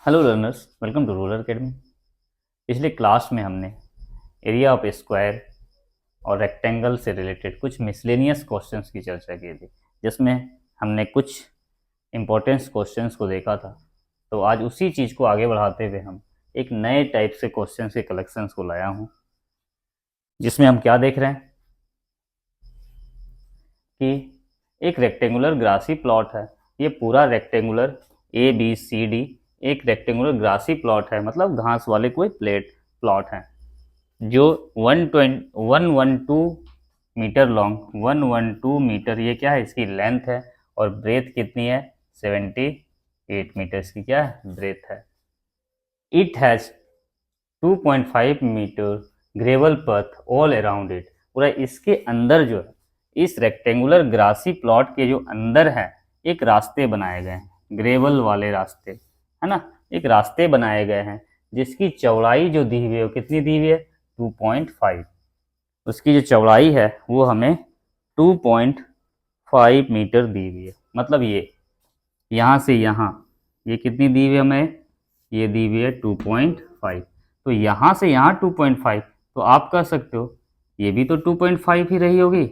Hello learners, welcome to rural academy. पिछले class में हमने एरिया ऑफ स्क्वायर और रेक्टेंगल से रिलेटेड कुछ मिसलेनियस क्वेश्चंस की चर्चा की थी, जिसमें हमने कुछ इम्पोर्टेंस क्वेश्चंस को देखा था। तो आज उसी चीज़ को आगे बढ़ाते हुए हम एक नए टाइप से क्वेश्चंस के कलेक्शंस को लाया हूँ, जिसमें हम क्या देख रहे हैं कि एक रेक्टेंगुलर ग्रासी प्लॉट है। ये पूरा रेक्टेंगुलर ABCD एक रेक्टेंगुलर ग्रासी प्लॉट है, मतलब घास वाले कोई प्लॉट है जो 112 मीटर लॉन्ग, 112 मीटर ये क्या है, इसकी लेंथ है। और ब्रेथ कितनी है? 78 मीटर इसकी क्या है, ब्रेथ है। इट हैज़ 2.5 मीटर ग्रेवल पथ ऑल अराउंड इट। पूरा इसके अंदर जो है, इस रेक्टेंगुलर ग्रासी प्लॉट के जो अंदर है, एक रास्ते बनाए गए हैं, ग्रेवल वाले रास्ते, है ना। एक रास्ते बनाए गए हैं जिसकी चौड़ाई जो दी हुई है वो कितनी दी हुई है? 2.5। उसकी जो चौड़ाई है वो हमें 2.5 मीटर दी हुई है। मतलब ये यहाँ से यहाँ ये कितनी दी हुई है हमें? ये दी हुई है 2.5। तो यहाँ से यहाँ 2.5, तो आप कह सकते हो ये भी तो 2.5 ही रही होगी,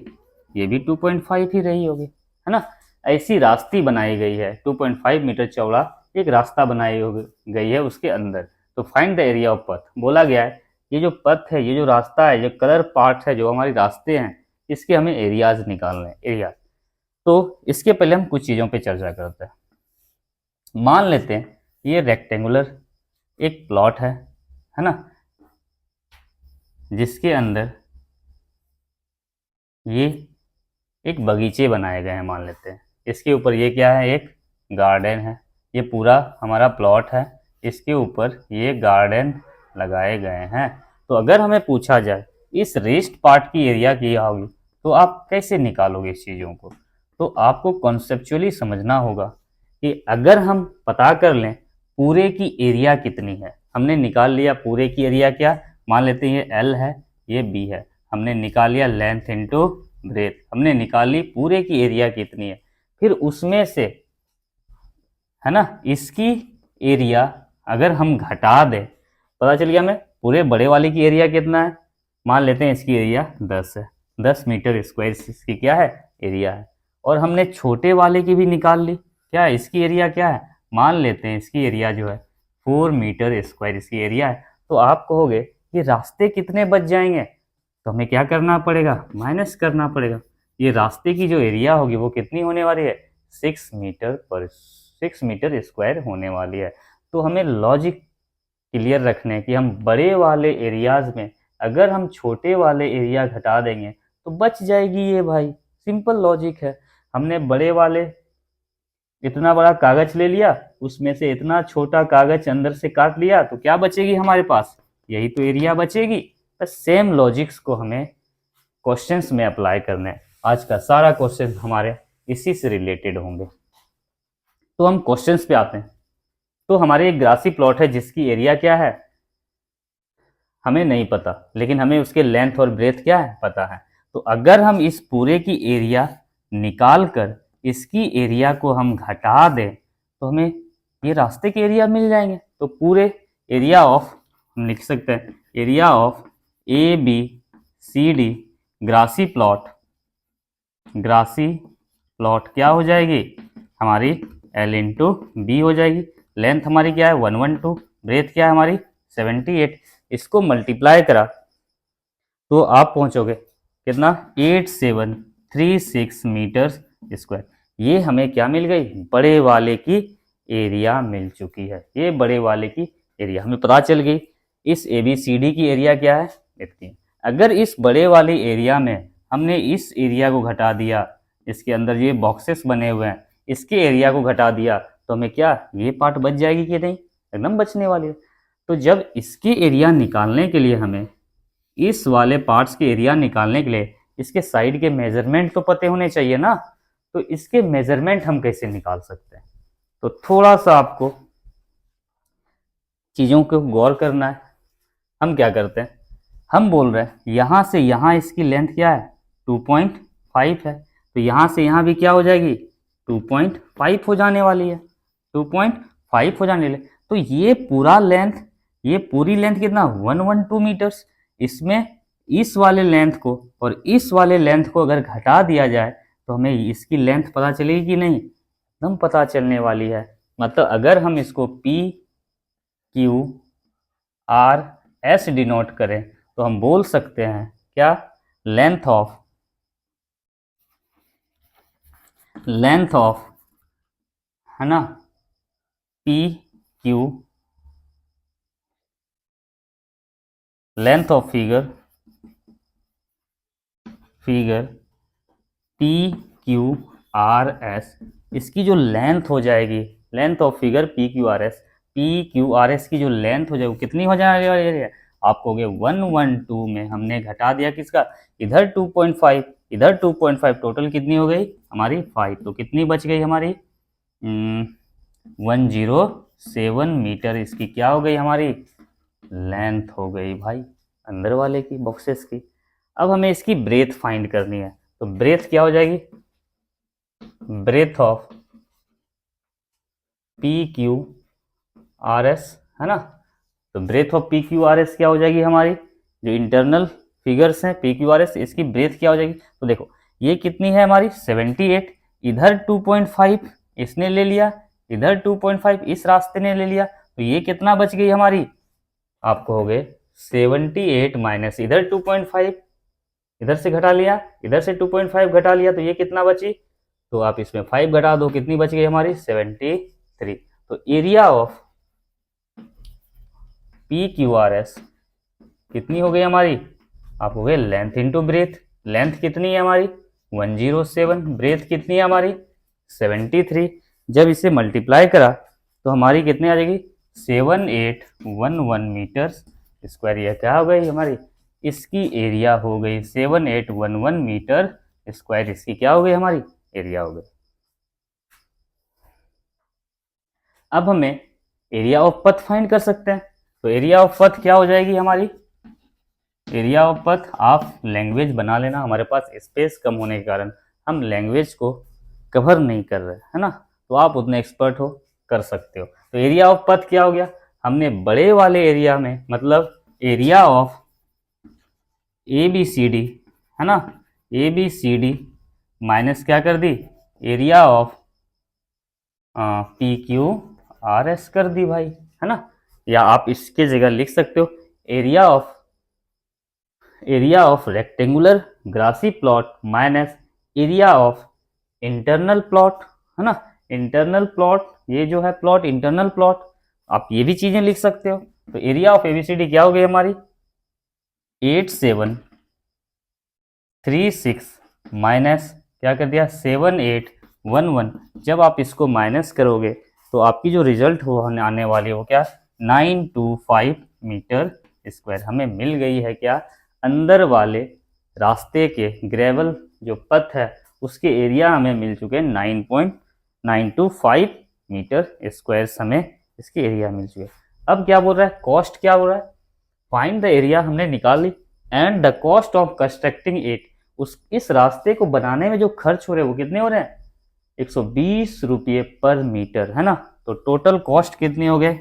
ये भी 2.5 ही रही होगी, है ना। ऐसी रास्ती बनाई गई है, 2.5 मीटर चौड़ा एक रास्ता बनाई गई है उसके अंदर। तो फाइंड द एरिया ऑफ पथ बोला गया है। ये जो पथ है, ये जो रास्ता है, जो कलर पार्ट है, जो हमारे रास्ते हैं, इसके हमें एरियाज निकालने हैं, एरिया। तो इसके पहले हम कुछ चीज़ों पे चर्चा करते हैं। मान लेते हैं ये रेक्टेंगुलर एक प्लॉट है ना, जिसके अंदर ये एक बगीचे बनाए गए हैं, मान लेते हैं। इसके ऊपर ये क्या है? एक गार्डन है। ये पूरा हमारा प्लॉट है, इसके ऊपर ये गार्डन लगाए गए हैं। तो अगर हमें पूछा जाए इस रेस्ट पार्ट की एरिया क्या होगी, तो आप कैसे निकालोगे इस चीज़ों को? तो आपको कॉन्सेप्चुअली समझना होगा कि अगर हम पता कर लें पूरे की एरिया कितनी है। हमने निकाल लिया पूरे की एरिया, क्या मान लेते हैं, ये L है, ये B है। हमने निकाल लिया लेंथ इंटू ब्रेथ, हमने निकाल ली पूरे की एरिया कितनी है। फिर उसमें से, है ना, इसकी एरिया अगर हम घटा दें, पता चल गया हमें पूरे बड़े वाले की एरिया कितना है। मान लेते हैं इसकी एरिया 10 है, 10 मीटर स्क्वायर इसकी क्या है, एरिया है। और हमने छोटे वाले की भी निकाल ली, क्या है, इसकी एरिया क्या है, मान लेते हैं इसकी एरिया जो है 4 मीटर स्क्वायर इसकी एरिया है। तो आप कहोगे ये रास्ते कितने बच जाएंगे, तो हमें क्या करना पड़ेगा, माइनस करना पड़ेगा। ये रास्ते की जो एरिया होगी वो कितनी होने वाली है, 6 मीटर स्क्वायर होने वाली है। तो हमें लॉजिक क्लियर रखने कि हम बड़े वाले एरियाज में अगर हम छोटे वाले एरिया घटा देंगे तो बच जाएगी ये, भाई सिंपल लॉजिक है। हमने बड़े वाले इतना बड़ा कागज ले लिया, उसमें से इतना छोटा कागज अंदर से काट लिया, तो क्या बचेगी हमारे पास, यही तो एरिया बचेगी। बस सेम लॉजिक्स को हमें क्वेश्चंस में अप्लाई करना है। आज का सारा क्वेश्चन हमारे इसी से रिलेटेड होंगे। तो हम क्वेश्चंस पे आते हैं। तो हमारे एक ग्रासी प्लॉट है जिसकी एरिया क्या है हमें नहीं पता, लेकिन हमें उसके लेंथ और ब्रेथ क्या है पता है। तो अगर हम इस पूरे की एरिया निकाल कर इसकी एरिया को हम घटा दें तो हमें ये रास्ते के एरिया मिल जाएंगे। तो पूरे एरिया ऑफ, हम लिख सकते हैं area of ABCD grassy plot क्या हो जाएगी हमारी, L इंटू बी हो जाएगी। लेंथ हमारी क्या है 112, ब्रेथ क्या है हमारी 78। इसको मल्टीप्लाई करा तो आप पहुंचोगे कितना, 8736 मीटर स्क्वायर। ये हमें क्या मिल गई, बड़े वाले की एरिया मिल चुकी है। ये बड़े वाले की एरिया हमें पता चल गई। इस ABCD की एरिया क्या है, इतनी। अगर इस बड़े वाले एरिया में हमने इस एरिया को घटा दिया, इसके अंदर ये बॉक्सेस बने हुए हैं, इसके एरिया को घटा दिया, तो हमें क्या ये पार्ट बच जाएगी कि नहीं, एकदम बचने वाली है। तो जब इसकी एरिया निकालने के लिए हमें इस वाले पार्ट्स के एरिया निकालने के लिए इसके साइड के मेजरमेंट तो पते होने चाहिए ना। तो इसके मेजरमेंट हम कैसे निकाल सकते हैं, तो थोड़ा सा आपको चीज़ों को गौर करना है। हम क्या करते हैं, हम बोल रहे हैं यहाँ से यहाँ इसकी लेंथ क्या है 2.5 है, तो यहाँ से यहाँ भी क्या हो जाएगी 2.5 हो जाने वाली है, 2.5 हो जाने वाली। तो ये पूरा लेंथ, ये पूरी लेंथ कितना 112 मीटर्स। इसमें इस वाले लेंथ को और इस वाले लेंथ को अगर घटा दिया जाए तो हमें इसकी लेंथ पता चलेगी कि नहीं, एकदम पता चलने वाली है। मतलब अगर हम इसको P Q R S denote करें तो हम बोल सकते हैं क्या, लेंथ ऑफ है ना P Q, length of figure P Q R S, इसकी जो लेंथ हो जाएगी, length of figure P Q R S की जो लेंथ हो जाएगी कितनी हो जाएगी, आपको 112 में हमने घटा दिया किसका, इधर 2.5 इधर 2.5, टोटल कितनी हो गई हमारी 5, तो कितनी बच गई हमारी 107 मीटर। इसकी क्या हो गई हमारी लेंथ हो गई भाई, अंदर वाले की बॉक्सेस की। अब हमें इसकी ब्रेथ फाइंड करनी है, तो ब्रेथ क्या हो जाएगी, breadth of P Q R S है ना। तो breadth of P Q R S क्या हो जाएगी हमारी, जो इंटरनल फिगर्स हैं पी क्यू आर एस, इसकी ब्रेथ क्या हो जाएगी। तो देखो ये कितनी है हमारी 78, इधर 2.5 इसने ले लिया, इधर 2.5 इस रास्ते ने ले लिया, तो ये कितना बच गई हमारी, आपको हो गए 78 माइनस इधर 2.5, इधर से घटा लिया, इधर से 2.5 घटा लिया, तो ये कितना बची, तो आप इसमें 5 घटा दो, कितनी बच गई हमारी 73। तो area of P Q R S कितनी हो गई हमारी, आप हो गए लेंथ इंटू ब्रेथ, लेंथ कितनी है हमारी 107, ब्रेथ कितनी है हमारी 73। जब इसे मल्टीप्लाई करा तो हमारी कितनी आ जाएगी 7811 मीटर स्क्वायर। यह क्या हो गई हमारी, इसकी एरिया हो गई 7811 मीटर स्क्वायर, इसकी क्या हो गई हमारी एरिया हो गई। अब हमें एरिया ऑफ पथ फाइंड कर सकते हैं, तो एरिया ऑफ पथ क्या हो जाएगी हमारी, एरिया ऑफ पथ आप लैंग्वेज बना लेना, हमारे पास स्पेस कम होने के कारण हम लैंग्वेज को कवर नहीं कर रहे है ना, तो आप उतने एक्सपर्ट हो कर सकते हो। तो एरिया ऑफ पथ क्या हो गया, हमने बड़े वाले एरिया में मतलब area of A B C D है ना, A B C D minus क्या कर दी, area of P Q R S कर दी भाई है ना। या आप इसके जगह लिख सकते हो area of rectangular grassy plot minus area of internal plot है ना, इंटरनल प्लॉट ये जो है प्लॉट इंटरनल प्लॉट, आप ये भी चीजें लिख सकते हो। तो एरिया ऑफ एबीसीडी क्या हो गई हमारी 8736 माइनस क्या कर दिया 7811, जब आप इसको माइनस करोगे तो आपकी जो रिजल्ट हो आने वाली है वो क्या 925 मीटर स्क्वायर हमें मिल गई है। क्या अंदर वाले रास्ते के ग्रेवल जो पथ है उसके एरिया हमें मिल चुके हैं 9.925 मीटर स्क्वायर हमें इसके एरिया मिल चुके हैं। अब क्या बोल रहा है, कॉस्ट क्या बोल रहा है, फाइंड द एरिया हमने निकाल ली and the cost of constructing it, इस रास्ते को बनाने में जो खर्च हो रहे हैं वो कितने हो रहे हैं 120 रुपये पर मीटर है ना। तो टोटल कॉस्ट कितने हो गए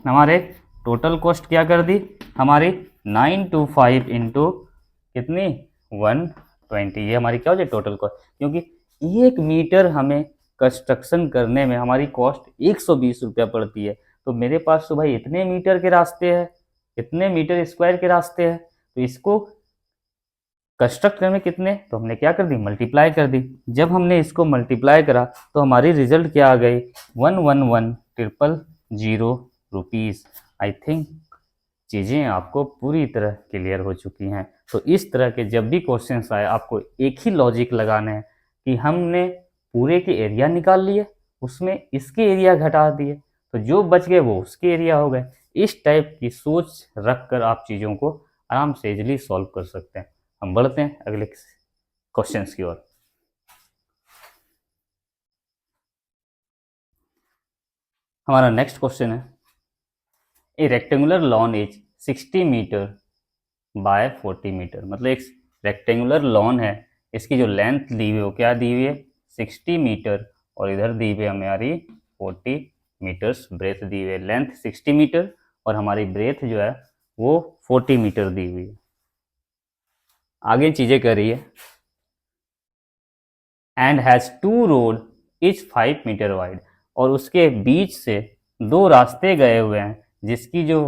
हमारे, टोटल कॉस्ट क्या कर दी हमारी 925 इंटू कितनी 120, ये हमारी क्या हो जाए टोटल कॉस्ट, क्योंकि 1 मीटर हमें कंस्ट्रक्शन करने में हमारी कॉस्ट 120 रुपया पड़ती है। तो मेरे पास तो भाई इतने मीटर के रास्ते हैं, इतने मीटर स्क्वायर के रास्ते हैं, तो इसको कंस्ट्रक्ट करने में कितने, तो हमने क्या कर दी मल्टीप्लाई कर दी। जब हमने इसको मल्टीप्लाई करा तो हमारी रिजल्ट क्या आ गई 111,000 रुपीज़। आई थिंक चीज़ें आपको पूरी तरह क्लियर हो चुकी हैं। तो इस तरह के जब भी क्वेश्चंस आए आपको एक ही लॉजिक लगाना है कि हमने पूरे के एरिया निकाल लिए, उसमें इसके एरिया घटा दिए, तो जो बच गए वो उसके एरिया हो गए। इस टाइप की सोच रख कर आप चीज़ों को आराम से इजली सॉल्व कर सकते हैं। हम बढ़ते हैं अगले क्वेश्चंस की ओर। हमारा नेक्स्ट क्वेश्चन है a rectangular lawn is 60 metre by 40 metre, मतलब एक रेक्टेंगुलर लॉन है, इसकी जो लेंथ दी हुई है वो क्या दी हुई है 60 मीटर और इधर दी हुई है हमारी 40 मीटर्स ब्रेथ दी हुई है। लेंथ 60 मीटर और हमारी ब्रेथ जो है वो 40 मीटर दी हुई है। आगे चीजें कर रही है, and has 2 road each 5 metre wide, और उसके बीच से 2 रास्ते गए हुए हैं जिसकी जो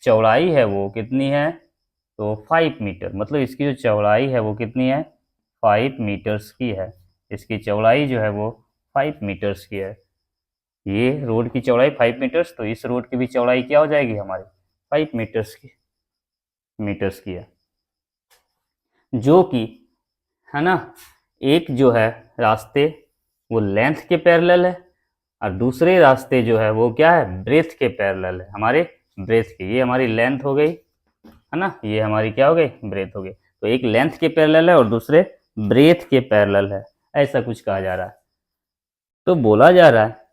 चौड़ाई है वो कितनी है, तो 5 मीटर, मतलब इसकी जो चौड़ाई है वो कितनी है, 5 मीटर्स की है। इसकी चौड़ाई जो है वो 5 मीटर्स की है। ये रोड की चौड़ाई 5 मीटर्स, तो इस रोड की भी चौड़ाई क्या हो जाएगी हमारी, 5 मीटर्स की है। जो कि है ना, एक जो है रास्ते वो लेंथ के पैरेलल है और दूसरे रास्ते जो है वो क्या है, ब्रेथ के पैरेलल है, हमारे ब्रेथ के। ये हमारी लेंथ हो गई है ना, ये हमारी क्या हो गई, ब्रेथ हो गई। तो एक लेंथ के पैरेलल है और दूसरे ब्रेथ के पैरेलल है, ऐसा कुछ कहा जा रहा है। तो बोला जा रहा है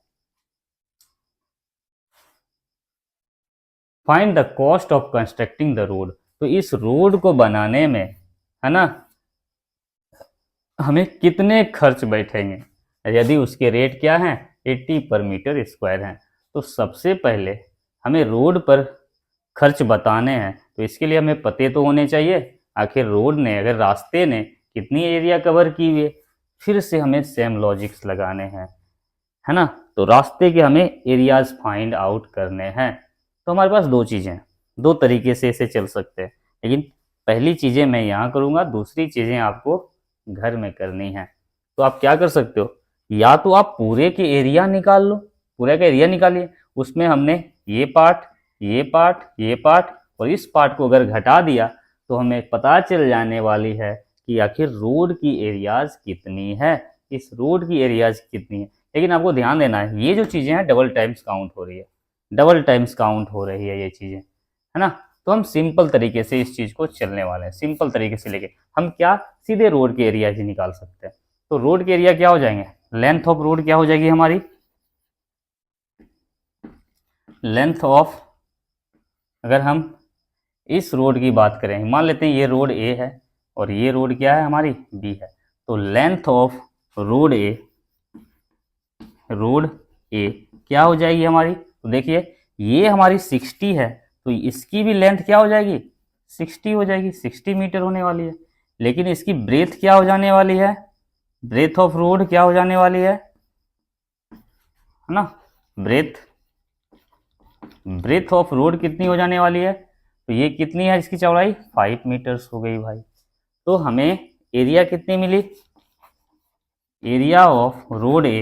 find the cost of constructing the road. तो इस रोड को बनाने में है ना हमें कितने खर्च बैठेंगे, यदि उसके रेट क्या हैं, 80 पर मीटर स्क्वायर हैं। तो सबसे पहले हमें रोड पर खर्च बताने हैं, तो इसके लिए हमें पते तो होने चाहिए आखिर रोड ने, अगर रास्ते ने कितनी एरिया कवर की हुई है। फिर से हमें सेम लॉजिक्स लगाने हैं, है ना। तो रास्ते के हमें एरियाज फाइंड आउट करने हैं। तो हमारे पास दो चीज़ें, दो तरीके से इसे चल सकते हैं, लेकिन पहली चीज़ें मैं यहाँ करूँगा, दूसरी चीज़ें आपको घर में करनी है। तो आप क्या कर सकते हो, या तो आप पूरे के एरिया निकाल लो, पूरे का एरिया निकालिए, उसमें हमने ये पार्ट, ये पार्ट, ये पार्ट और इस पार्ट को अगर घटा दिया तो हमें पता चल जाने वाली है कि आखिर रोड की एरियाज कितनी है, इस रोड की एरियाज कितनी है। लेकिन आपको ध्यान देना है ये जो चीज़ें हैं डबल टाइम्स काउंट हो रही है, डबल टाइम्स काउंट हो रही है ये चीज़ें, है ना। तो हम सिंपल तरीके से इस चीज़ को चलने वाले हैं, सिंपल तरीके से लेके हम क्या सीधे रोड के एरिया ही निकाल सकते हैं। तो रोड के एरिया क्या हो जाएंगे, लेंथ ऑफ रोड क्या हो जाएगी हमारी, लेंथ ऑफ, अगर हम इस रोड की बात करें, मान लेते हैं ये रोड ए है और ये रोड क्या है हमारी, बी है। तो length of road A, road A क्या हो जाएगी हमारी, तो देखिए ये हमारी 60 है, तो इसकी भी लेंथ क्या हो जाएगी, 60 हो जाएगी, 60 मीटर होने वाली है। लेकिन इसकी ब्रेथ क्या हो जाने वाली है, ब्रेथ ऑफ रोड क्या हो जाने वाली है ना, ब्रेथ ऑफ रोड कितनी हो जाने वाली है, तो ये कितनी है इसकी चौड़ाई, 5 मीटर्स हो गई भाई। तो हमें एरिया कितनी मिली, एरिया ऑफ रोड ए,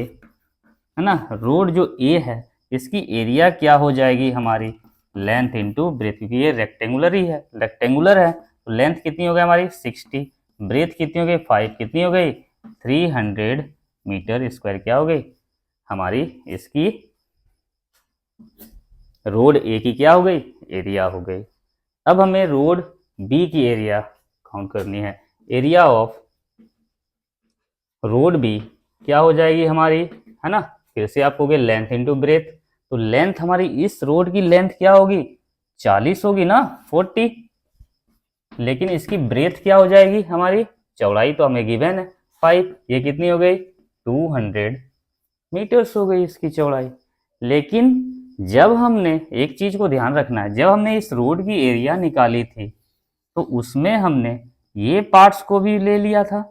है ना, रोड जो ए है इसकी एरिया क्या हो जाएगी हमारी, लेंथ इंटू ब्रेथ, क्योंकि ये रेक्टेंगुलर ही है, रेक्टेंगुलर है, तो लेंथ कितनी हो गई हमारी 60, ब्रेथ कितनी हो गई 5, कितनी हो गई 300 मीटर स्क्वायर क्या हो गई हमारी, इसकी रोड ए की क्या हो गई, एरिया हो गई। अब हमें रोड बी की एरिया काउंट करनी है, एरिया ऑफ रोड बी क्या हो जाएगी हमारी, है ना, फिर से आप कहोगे लेंथ इंटू ब्रेथ, तो लेंथ हमारी इस रोड की लेंथ क्या होगी 40 होगी ना, 40, लेकिन इसकी ब्रेथ क्या हो जाएगी हमारी, चौड़ाई तो हमें गिवन है 5, ये कितनी हो गई 200 मीटर्स हो गई इसकी चौड़ाई। लेकिन जब हमने एक चीज को ध्यान रखना है, जब हमने इस रोड की एरिया निकाली थी तो उसमें हमने ये पार्ट्स को भी ले लिया था,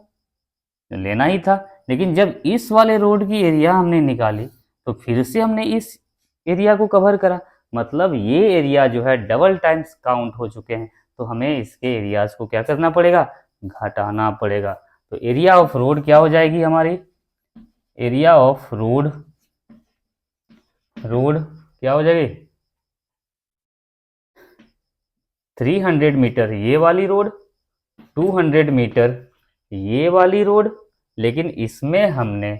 लेना ही था। लेकिन जब इस वाले रोड की एरिया हमने निकाली तो फिर से हमने इस एरिया को कवर करा, मतलब ये एरिया जो है डबल टाइम्स काउंट हो चुके हैं। तो हमें इसके एरियाज को क्या करना पड़ेगा, घटाना पड़ेगा। तो एरिया ऑफ रोड क्या हो जाएगी हमारी, एरिया ऑफ रोड, रोड क्या हो जाएगी 300 मीटर ये वाली रोड, 200 मीटर ये वाली रोड। लेकिन इसमें हमने,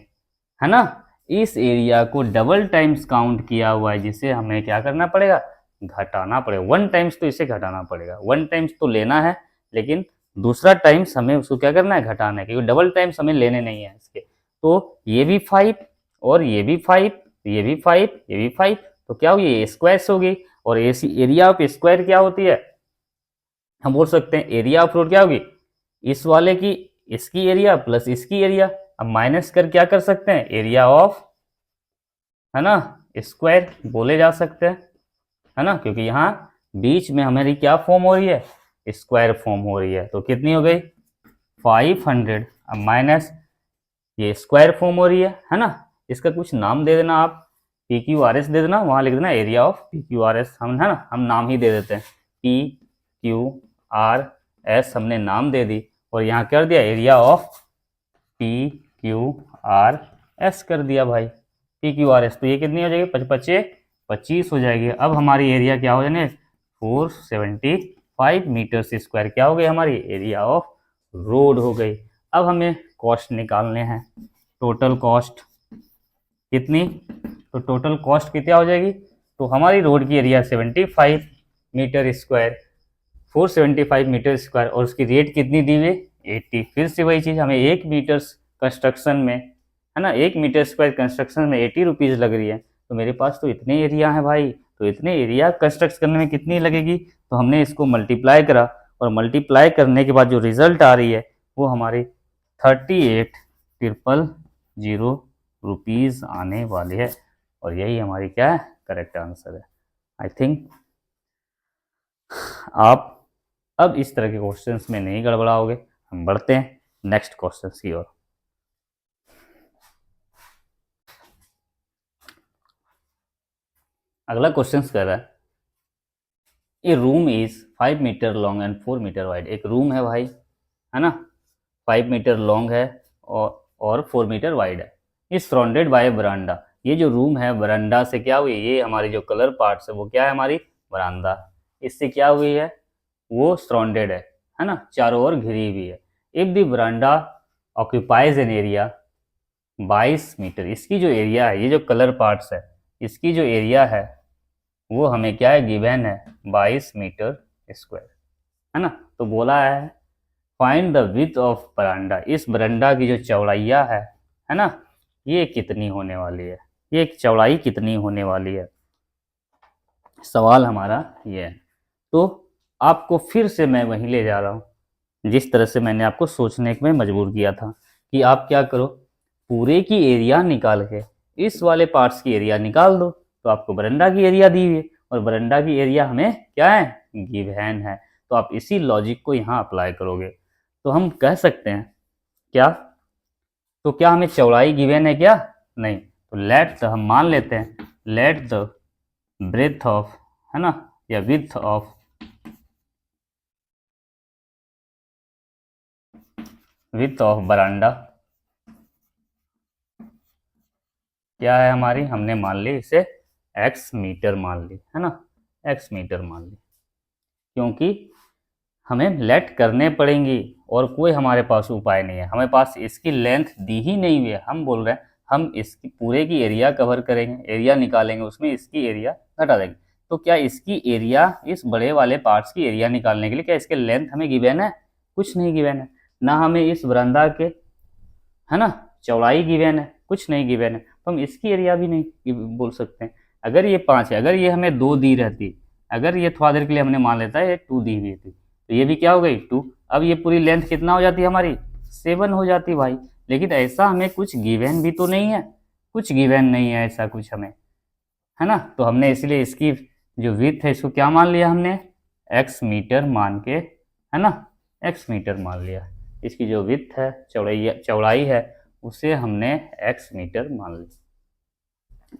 है ना, इस एरिया को डबल टाइम्स काउंट किया हुआ है, जिसे हमें क्या करना पड़ेगा, घटाना पड़ेगा। 1 टाइम्स तो इसे घटाना पड़ेगा, 1 टाइम्स तो लेना है, लेकिन दूसरा टाइम्स हमें उसको क्या करना है, घटाना है, क्योंकि डबल टाइम्स हमें लेने नहीं है इसके। तो ये भी 5 और ये भी 5, ये भी 5, ये भी 5, तो क्या होगी, स्क्वायर होगी। और एरिया ऑफ स्क्वायर क्या होती है, हम बोल सकते हैं एरिया ऑफ रोड क्या होगी, इस वाले की इसकी एरिया प्लस इसकी एरिया। अब माइनस कर क्या कर सकते हैं, एरिया ऑफ, है ना, स्क्वायर बोले जा सकते हैं, है ना, क्योंकि यहाँ बीच में हमारी क्या फॉर्म हो रही है, स्क्वायर फॉर्म हो रही है। तो कितनी हो गई 500, अब माइनस ये स्क्वायर फॉर्म हो रही है ना। इसका कुछ नाम दे देना आप, पी क्यू आर एस दे देना, वहां लिख देना area of P Q R S, हम है ना, हम नाम ही दे देते हैं, पी क्यू आर एस हमने नाम दे दी, और यहाँ कर दिया area of P Q R S कर दिया भाई, पी क्यू आर एस। तो ये कितनी हो जाएगी 25 हो जाएगी। अब हमारी एरिया क्या हो जाएगी 475 मीटर स्क्वायर क्या हो गई हमारी एरिया ऑफ रोड हो गई। अब हमें कॉस्ट निकालने हैं, टोटल कॉस्ट कितनी, तो टोटल कॉस्ट कितना हो जाएगी, तो हमारी रोड की area 75 metre square, 475 metre square, और उसकी रेट कितनी दी हुई 80। फिर से वही चीज़, हमें 1 मीटर कंस्ट्रक्शन में, है ना, 1 मीटर स्क्वायर कंस्ट्रक्शन में 80 रुपीज़ लग रही है। तो मेरे पास तो इतने एरिया है भाई, तो इतने एरिया कंस्ट्रक्ट करने में कितनी लगेगी, तो हमने इसको मल्टीप्लाई करा, और मल्टीप्लाई करने के बाद जो रिजल्ट आ रही है वो हमारी 38,000 रुपीज़ आने वाले है। और यही हमारी क्या है करेक्ट आंसर है। आई थिंक आप अब इस तरह के क्वेश्चंस में नहीं गड़बड़ाओगे। हम बढ़ते हैं नेक्स्ट क्वेश्चंस की ओर। अगला क्वेश्चन कर रहा है, a room is 5 metre long and 4 metre wide. एक रूम है भाई, है ना, 5 मीटर लॉन्ग है और 4 मीटर वाइड है, इज सराउंडेड बाय बरांडा। ये जो रूम है बरांडा से क्या हुई, ये हमारी जो कलर पार्ट्स है वो क्या है हमारी बरांडा, इससे क्या हुई है वो सराउंडेड है ना, चारों ओर घिरी हुई है। If the veranda occupies an area 22 metre, इसकी जो एरिया है, ये जो कलर पार्ट्स है, इसकी जो एरिया है वो हमें क्या है गिवन है 22 मीटर स्क्वायर, है ना। तो बोला है फाइंड द विड्थ ऑफ बरांडा, इस बरांडा की जो चौड़ाइया है ना, ये कितनी होने वाली है, ये चौड़ाई कितनी होने वाली है, सवाल हमारा ये है। तो आपको फिर से मैं वहीं ले जा रहा हूँ जिस तरह से मैंने आपको सोचने में मजबूर किया था कि आप क्या करो, पूरे की एरिया निकाल के इस वाले पार्ट्स की एरिया निकाल दो, तो आपको बरांडा की एरिया दी हुई है, और बरांडा की एरिया हमें क्या है गिवन है। तो आप इसी लॉजिक को यहाँ अप्लाई करोगे, तो हम कह सकते हैं क्या, तो क्या हमें चौड़ाई गिवन है क्या, नहीं, तो लेट हम मान लेते हैं लेट द ब्रेथ ऑफ, है ना, या विड्थ ऑफ बरांडा क्या है हमारी, हमने मान ली इसे x मीटर मान ली, है ना, x मीटर मान ली, क्योंकि हमें लेट करने पड़ेंगी और कोई हमारे पास उपाय नहीं है, हमें पास इसकी लेंथ दी ही नहीं हुई है। हम बोल रहे हैं हम इसकी पूरे की एरिया कवर करेंगे, एरिया निकालेंगे, उसमें इसकी एरिया घटा देंगे। तो क्या इसकी एरिया, इस बड़े वाले पार्ट्स की एरिया निकालने के लिए क्या इसके लेंथ हमें गिवन है, कुछ नहीं गिवन है, ना हमें इस बरामदा के, है ना, चौड़ाई गिवन है, कुछ नहीं गिवन है, तो हम इसकी एरिया भी नहीं बोल सकते हैं। अगर ये 5 है, अगर ये हमें 2 दी रहती, अगर ये थोड़ा देर के लिए हमने मान लेता है ये 2 दी हुई थी, तो ये भी क्या हो गई 2। अब ये पूरी लेंथ कितना हो जाती है हमारी 7 हो जाती भाई। लेकिन ऐसा हमें कुछ गिवन भी तो नहीं है, कुछ गिवन नहीं है ऐसा कुछ हमें, है ना। तो हमने इसलिए इसकी जो विड्थ है इसको क्या मान लिया हमने x मीटर मान के, है ना, x मीटर मान लिया। इसकी जो विड्थ है चौड़ाई है उसे हमने x मीटर मान लिया।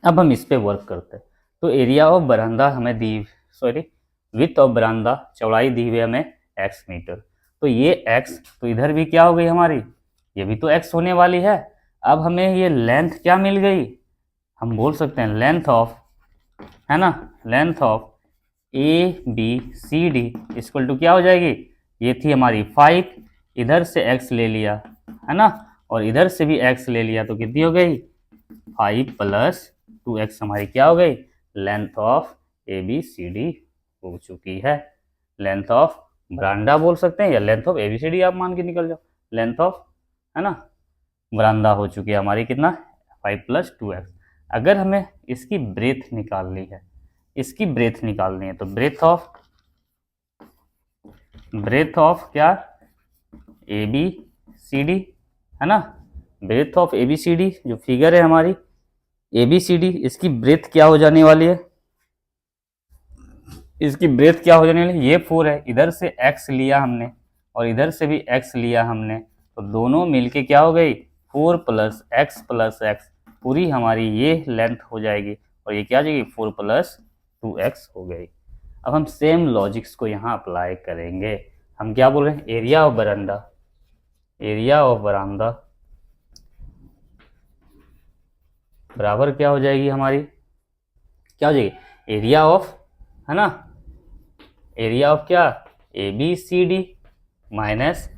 अब हम इस पे वर्क करते हैं। तो एरिया ऑफ बरामदा हमें दी, सॉरी विड्थ ऑफ बरामदा चौड़ाई दी हुई हमें x मीटर। तो ये x, तो इधर भी क्या हो गई हमारी, ये भी तो x होने वाली है। अब हमें ये लेंथ क्या मिल गई, हम बोल सकते हैं लेंथ ऑफ, है ना, length of A B C D equal to क्या हो जाएगी, ये थी हमारी 5, इधर से x ले लिया, है ना, और इधर से भी x ले लिया, तो कितनी हो गई 5 + 2x हमारी क्या हो गई length of A B C D हो चुकी है। लेंथ ऑफ बरामदा बोल सकते हैं या लेंथ ऑफ ABCD आप मान के निकल जाओ, लेंथ ऑफ, है ना, बरामदा हो चुकी है हमारी कितना 5 + 2x। अगर हमें इसकी ब्रेथ निकालनी है, इसकी ब्रेथ निकालनी है, तो ब्रेथ ऑफ क्या ABCD, है ना, ब्रेथ ऑफ ABCD जो फिगर है हमारी ABCD, इसकी ब्रेथ क्या हो जाने वाली है, इसकी ब्रेथ क्या हो जाने वाली है, ये 4 है, इधर से x लिया हमने और इधर से भी x लिया हमने, तो दोनों मिलके क्या हो गई 4 प्लस x, पूरी हमारी ये लेंथ हो जाएगी और ये क्या हो जाएगी 4 प्लस 2x हो गई। अब हम सेम लॉजिक्स को यहाँ अप्लाई करेंगे। हम क्या बोल रहे हैं, एरिया ऑफ बरामदा बराबर क्या हो जाएगी हमारी, क्या हो जाएगी एरिया ऑफ, है ना, एरिया ऑफ क्या ABCD माइनस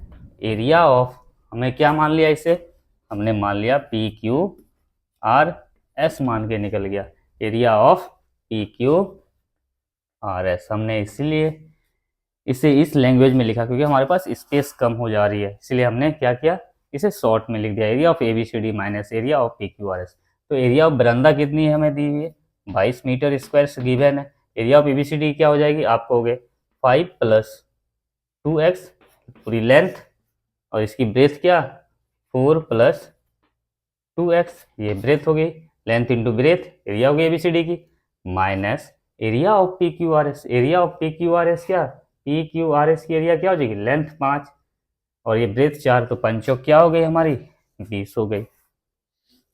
एरिया ऑफ, हमें क्या मान लिया इसे, हमने मान लिया PQRS मान के निकल गया, एरिया ऑफ PQRS। हमने इसीलिए इसे इस लैंग्वेज में लिखा क्योंकि हमारे पास स्पेस कम हो जा रही है, इसलिए हमने क्या किया, इसे शॉर्ट में लिख दिया, area of ABCD minus area of PQRS। तो एरिया ऑफ बरामदा कितनी है हमें दी हुई है, 22 मीटर स्क्वायर गिवन है। एरिया ऑफ ABCD क्या हो जाएगी, आप कहोगे 5 प्लस 2x पूरी लेंथ, और इसकी ब्रेथ क्या 4 प्लस 2x, ये ब्रेथ हो गई, लेंथ इंटू ब्रेथ, एरिया हो गई ABCD की, minus area of PQRS, area of PQRS क्या, PQRS की एरिया क्या हो जाएगी, लेंथ 5 और ये ब्रेथ 4, तो 5 चौक क्या हो गई हमारी 20 हो गई।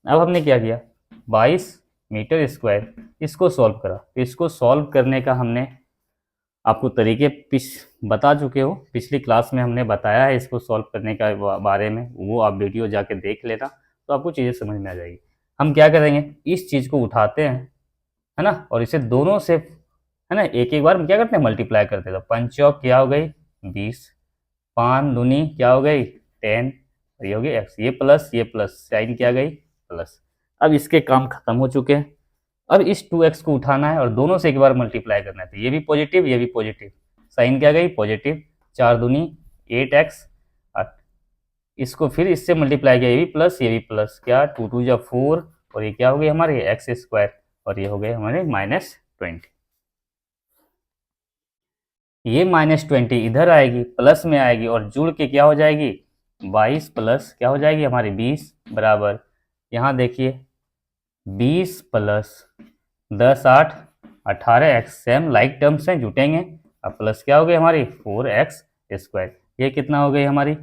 अब हमने क्या किया 22 मीटर स्क्वायर, इसको सॉल्व करा, तो इसको सॉल्व करने का हमने आपको तरीके बता चुके हो, पिछली क्लास में हमने बताया है इसको सॉल्व करने का बारे में, वो आप वीडियो जाके देख लेना तो आपको चीज़ें समझ में आ जाएगी। हम क्या करेंगे, इस चीज़ को उठाते हैं, है ना, और इसे दोनों से, है ना, एक एक बार हम क्या करते हैं मल्टीप्लाई करते हैं, तो 5 चौक क्या हो गई 20, 5 दूनी क्या हो गई 10, ये हो गई x, ये प्लस साइन क्या गई प्लस। अब इसके काम खत्म हो चुके हैं, अब इस 2x को उठाना है और दोनों से एक बार मल्टीप्लाई करना है, तो ये भी पॉजिटिव ये भी पॉजिटिव, साइन क्या गई पॉजिटिव, 4 दूनी 8x, इसको फिर इससे मल्टीप्लाई किया, ये भी प्लस क्या 2 2 जा 4 और ये क्या हो गई हमारे x स्क्वायर और ये हो गए हमारे -20। ये -20 इधर आएगी प्लस में आएगी और जुड़ के क्या हो जाएगी 22 प्लस क्या हो जाएगी हमारी 20 बराबर, यहाँ देखिए 20 plus 10 8 18x, same like terms हैं जुटेंगे, अब प्लस क्या हो गई हमारी 4x स्क्वायर, ये कितना हो गई हमारी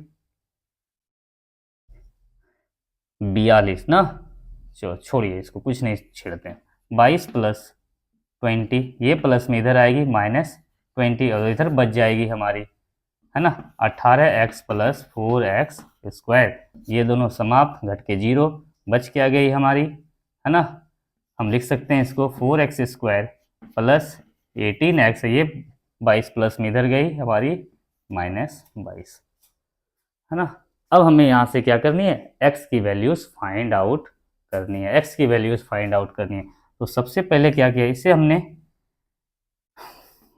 42 ना, चलो छोड़िए इसको कुछ नहीं छेड़ते हैं, 22 प्लस 20, ये प्लस में इधर आएगी -20 और इधर बच जाएगी हमारी, है ना 18x प्लस 4x स्क्वायर, ये दोनों समाप्त घट के 0, बच के आ गई हमारी, है ना, हम लिख सकते हैं इसको 4x स्क्वायर प्लस 18x, ये 22 प्लस में इधर गई हमारी -22, है ना। अब हमें यहाँ से क्या करनी है x की वैल्यूज फाइंड आउट करनी है, x की वैल्यूज फाइंड आउट करनी है। तो सबसे पहले क्या किया, इसे हमने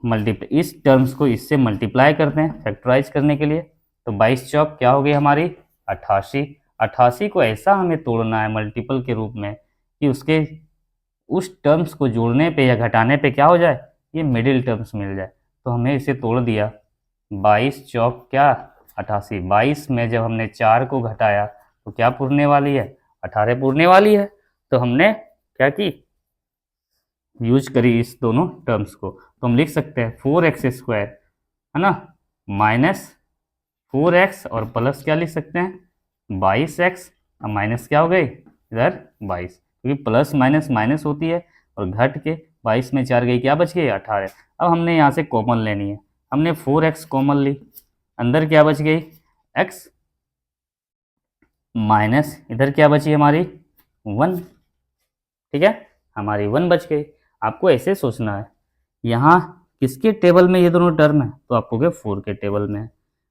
मल्टीप्लाई, इस टर्म्स को इससे मल्टीप्लाई करते हैं फैक्टराइज करने के लिए, तो 22 चौक क्या हो गई हमारी 88, 88 को ऐसा हमें तोड़ना है मल्टीपल के रूप में कि उसके उस टर्म्स को जोड़ने पे या घटाने पे क्या हो जाए ये मिडिल टर्म्स मिल जाए, तो हमने इसे तोड़ दिया, 22 चौक क्या 88, 22 में जब हमने 4 को घटाया तो क्या पूरने वाली है 18 पूरने वाली है, तो हमने क्या की यूज करी इस दोनों टर्म्स को, तो हम लिख सकते हैं 4x स्क्वायर, है ना, -4x और प्लस क्या लिख सकते हैं 22x, अब माइनस क्या हो गई इधर 22, क्योंकि प्लस माइनस माइनस होती है और घट के 22 में 4 गई क्या बच गई 18। अब हमने यहाँ से कॉमन लेनी है, हमने 4x कॉमन ली, अंदर क्या बच गई x माइनस इधर क्या बची हमारी 1, ठीक है, हमारी 1 बच गई। आपको ऐसे सोचना है, यहाँ किसके टेबल में ये दोनों टर्म है, तो आपको क्या 4 के टेबल में है,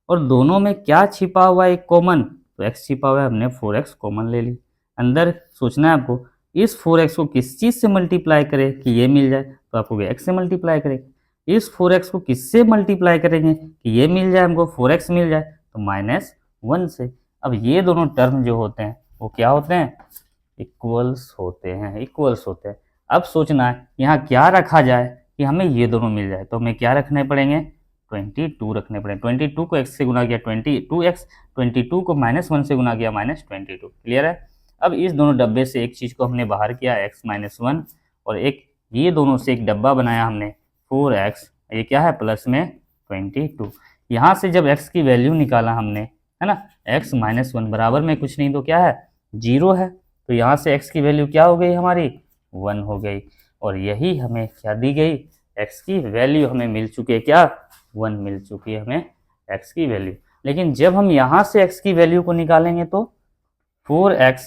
और दोनों में क्या छिपा हुआ है एक कॉमन, तो x छिपा हुआ है, हमने 4x कॉमन ले ली। अंदर सोचना है आपको इस 4x को किस चीज़ से मल्टीप्लाई करें कि ये मिल जाए, तो आपको x से मल्टीप्लाई करें, इस 4x को किससे मल्टीप्लाई करेंगे कि ये मिल जाए हमको 4x मिल जाए, तो -1 से। अब ये दोनों टर्म जो होते हैं वो क्या होते हैं इक्वल्स होते हैं। अब सोचना है यहाँ क्या रखा जाए कि हमें ये दोनों मिल जाए, तो हमें क्या रखने पड़ेंगे 22 रखने पड़ेंगे, 22 को x से गुना किया 22x, 22 को -1 से गुना किया -22, क्लियर है। अब इस दोनों डब्बे से एक चीज़ को हमने बाहर किया x-1 और एक ये दोनों से एक डब्बा बनाया हमने 4x, ये क्या है प्लस में 22। यहाँ से जब x की वैल्यू निकाला हमने, है ना, x-1 बराबर में कुछ नहीं तो क्या है 0 है, तो यहाँ से x की वैल्यू क्या हो गई हमारी 1 हो गई। और यही हमें क्या दी गई, x की वैल्यू हमें मिल चुकी है, क्या 1 मिल चुकी है हमें x की वैल्यू। लेकिन जब हम यहाँ से x की वैल्यू को निकालेंगे तो 4x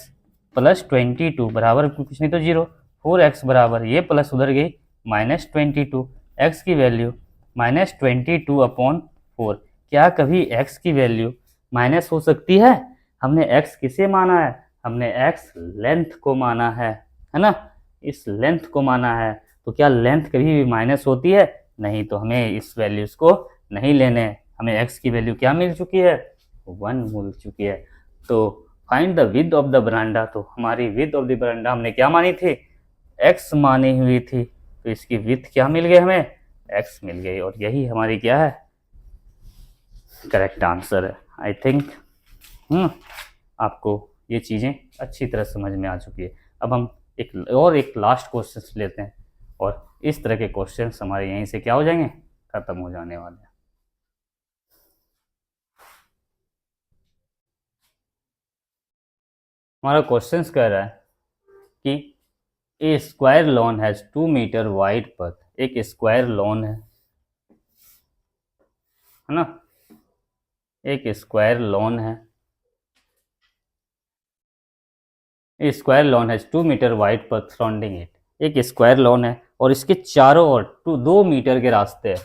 प्लस 22 बराबर कुछ नहीं तो 0, 4x बराबर ये प्लस उधर गई -22, x की वैल्यू -22/4। क्या कभी x की वैल्यू माइनस हो सकती है? हमने x किसे माना है, हमने x लेंथ को माना है ना, इस लेंथ को माना है। तो क्या लेंथ कभी भी माइनस होती है? नहीं, तो हमें इस वैल्यूज को नहीं लेने, हमें x की वैल्यू क्या मिल चुकी है 1 मिल चुकी है। तो find the width of the veranda, तो हमारी विड्थ ऑफ द बरांडा हमने क्या मानी थी x मानी हुई थी, तो इसकी विड्थ क्या मिल गई हमें x मिल गई। और यही हमारी क्या है करेक्ट आंसर है। आई थिंक आपको ये चीज़ें अच्छी तरह समझ में आ चुकी है। अब हम एक लास्ट क्वेश्चन लेते हैं और इस तरह के क्वेश्चंस हमारे यहीं से क्या हो जाएंगे खत्म हो जाने वाले हैं। हमारा क्वेश्चंस कह रहा है कि a square lawn has 2 metre wide path, एक स्क्वायर लॉन है ना, एक स्क्वायर लॉन है, a square lawn has 2 metre wide path surrounding it, एक स्क्वायर लॉन है और इसके चारों ओर 2 मीटर के रास्ते है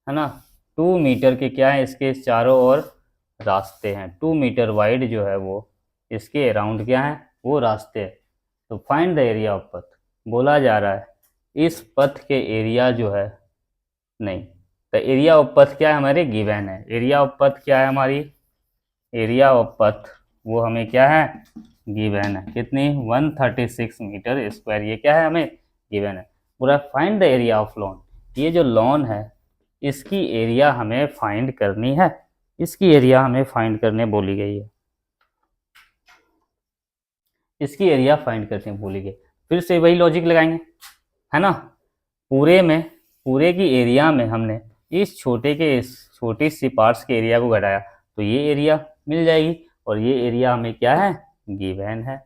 ना, 2 मीटर के क्या है इसके चारों ओर रास्ते हैं, 2 मीटर वाइड जो है वो इसके अराउंड क्या है वो रास्ते है। तो फाइंड द एरिया ऑफ पथ, बोला जा रहा है इस पथ के एरिया जो है, नहीं तो एरिया ऑफ पथ क्या है हमारे गिवन है, एरिया ऑफ पथ क्या है हमारी, एरिया ऑफ पथ वो हमें क्या है गिवन है, कितनी 136 मीटर स्क्वायर, ये क्या है हमें गिवन है। पूरा find the area of lawn, ये जो लॉन है इसकी एरिया हमें फाइंड करनी है, इसकी एरिया हमें फाइंड करने बोली गई है, इसकी एरिया फाइंड करने बोली गई। फिर से वही लॉजिक लगाएंगे है ना, पूरे की एरिया में हमने इस छोटी सी पार्ट्स के एरिया को घटाया तो ये एरिया मिल जाएगी और ये एरिया हमें क्या है गिवन है।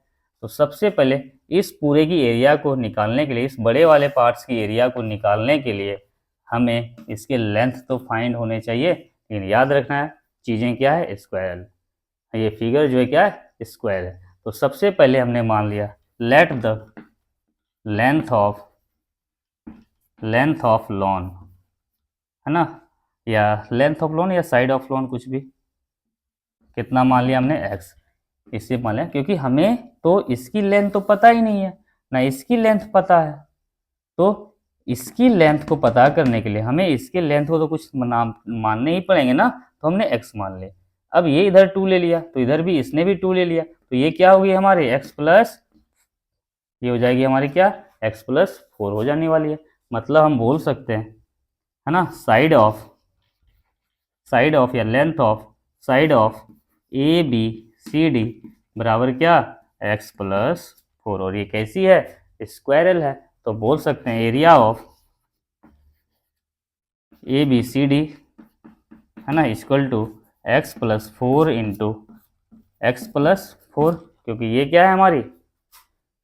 तो सबसे पहले इस पूरे की एरिया को निकालने के लिए, इस बड़े वाले पार्ट्स की एरिया को निकालने के लिए हमें इसके लेंथ तो फाइंड होने चाहिए, लेकिन याद रखना है चीज़ें क्या है स्क्वायर, ये फिगर जो है क्या है स्क्वायर है। तो सबसे पहले हमने मान लिया let the length of lawn है ना, या लेंथ ऑफ लॉन या साइड ऑफ लॉन कुछ भी, कितना मान लिया हमने x, इससे मान लिया क्योंकि हमें तो इसकी लेंथ तो पता ही नहीं है ना, इसकी लेंथ पता है, तो इसकी लेंथ को पता करने के लिए हमें इसके लेंथ को तो कुछ मानने ही पड़ेंगे ना, तो हमने x मान लिया। अब ये इधर 2 ले लिया तो इधर भी इसने भी 2 ले लिया, तो ये क्या होगी हमारी x प्लस, ये हो जाएगी हमारी क्या x प्लस 4 हो जाने वाली है। मतलब हम बोल सकते हैं है ना साइड ऑफ या length of side of A B C D बराबर क्या x प्लस 4, और ये कैसी है स्क्वायरल है, तो बोल सकते हैं area of A B C D है ना equal to x plus 4 into x plus 4, क्योंकि ये क्या है हमारी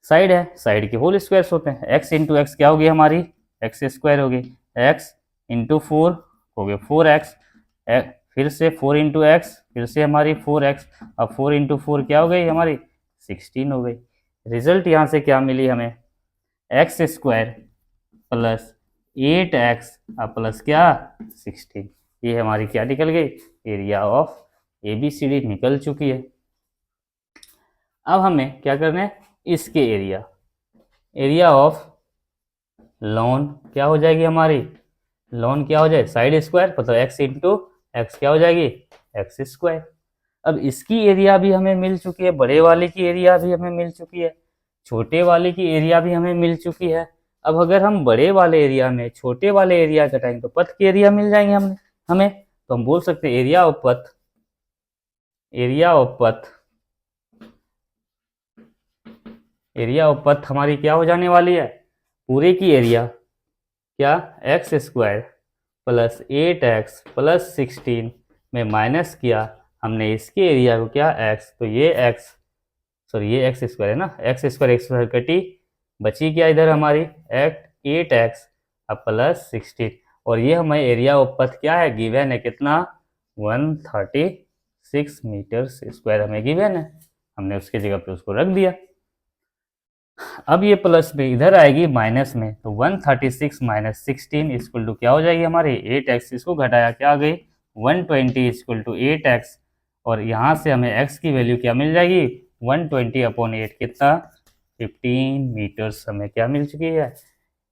साइड है, साइड के होल स्क्वायर्स होते हैं, x इंटू एक्स क्या होगी हमारी एक्स स्क्वायर होगी, x इंटू 4 हो गया 4x, फिर से 4 इंटू एक्स, फिर से हमारी 4x, अब 4 इंटू 4 क्या हो गई हमारी 16 हो गई। रिजल्ट यहाँ से क्या मिली हमें x square plus 8x plus क्या 16, ये हमारी क्या निकल गई एरिया ऑफ ABCD निकल चुकी है। अब हमें क्या करना है इसके एरिया ऑफ लॉन क्या हो जाएगी हमारी, लॉन क्या हो जाए साइड स्क्वायर, मतलब x इंटू एक्स क्या हो जाएगी एक्स स्क्वायर। अब इसकी एरिया भी हमें मिल चुकी है, बड़े वाले की एरिया भी हमें मिल चुकी है, छोटे वाले की एरिया भी हमें मिल चुकी है। अब अगर हम बड़े वाले एरिया में छोटे वाले एरिया घटाएंगे तो पथ के एरिया मिल जाएंगे हमें, तो हम बोल सकते हैं एरिया ऑफ पथ एरिया ऑफ पथ हमारी क्या हो जाने वाली है, पूरे की एरिया क्या, x square plus 8x plus 16 में माइनस किया हमने इसके एरिया को क्या, x, तो ये x, सॉरी ये एक्स स्क्वायर है ना, एक्स स्क्वायर कटी, बची क्या इधर हमारी 8x अब प्लस 16, और ये हमें एरिया ऑफ पथ क्या है, गिवन है कितना, 136 मीटर स्क्वायर हमें गिवन है, हमने उसके जगह पे उसको रख दिया। अब ये प्लस में इधर आएगी माइनस में, तो 136 माइनस 16 इक्वल टू क्या हो जाएगी हमारी 8x, इसको घटाया क्या आ गई 120 इक्वल टू 8x, और यहाँ से हमें x की वैल्यू क्या मिल जाएगी 120/8 कितना 15 मीटर्स हमें क्या मिल चुकी है,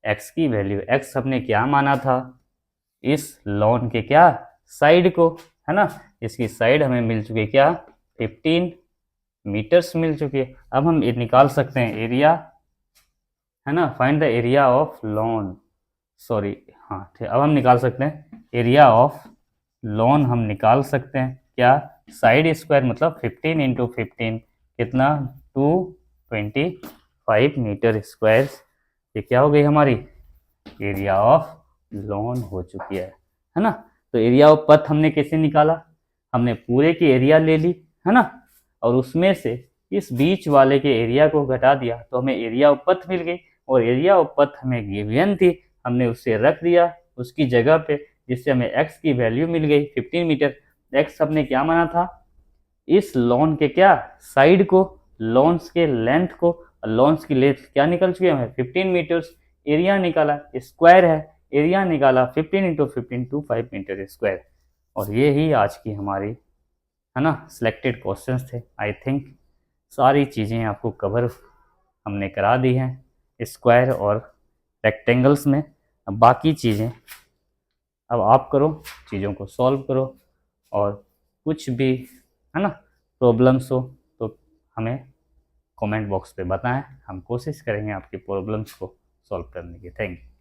x की वैल्यू। x हमने क्या माना था, इस लॉन के क्या साइड को, है ना, इसकी साइड हमें मिल चुकी है क्या 15 मीटर्स मिल चुकी है। अब हम निकाल सकते हैं एरिया, है ना, find the area of lawn, sorry हाँ ठीक, अब हम निकाल सकते हैं एरिया ऑफ लॉन, हम निकाल सकते हैं क्या, साइड स्क्वायर मतलब 15 इंटू 15 कितना 225 मीटर स्क्वायर, ये क्या हो गई हमारी एरिया ऑफ लॉन हो चुकी है ना। तो एरिया ऑफ पथ हमने कैसे निकाला, हमने पूरे की एरिया ले ली, है ना, और उसमें से इस बीच वाले के एरिया को घटा दिया तो हमें एरिया ऑफ पथ मिल गई, और एरिया ऑफ पथ हमें गिवन थी, हमने उससे रख दिया उसकी जगह पे, जिससे हमें x की वैल्यू मिल गई 15 मीटर। x हमने क्या माना था, इस लॉन के क्या साइड को, लॉन्स के लेंथ को, लॉन्स की लेंथ क्या निकल चुकी है हमें 15 मीटर्स, एरिया निकाला स्क्वायर है, एरिया निकाला 15 इंटू 15 25 मीटर स्क्वायर। और ये ही आज की हमारी, है ना, सिलेक्टेड क्वेश्चंस थे। आई थिंक सारी चीज़ें आपको कवर हमने करा दी हैं स्क्वायर और रेक्टेंगल्स में। अब बाकी चीज़ें अब आप करो, चीज़ों को सॉल्व करो, और कुछ भी, है ना, प्रॉब्लम्स हो तो हमें कमेंट बॉक्स पे बताएं, हम कोशिश करेंगे आपकी प्रॉब्लम्स को सॉल्व करने की। Thank you.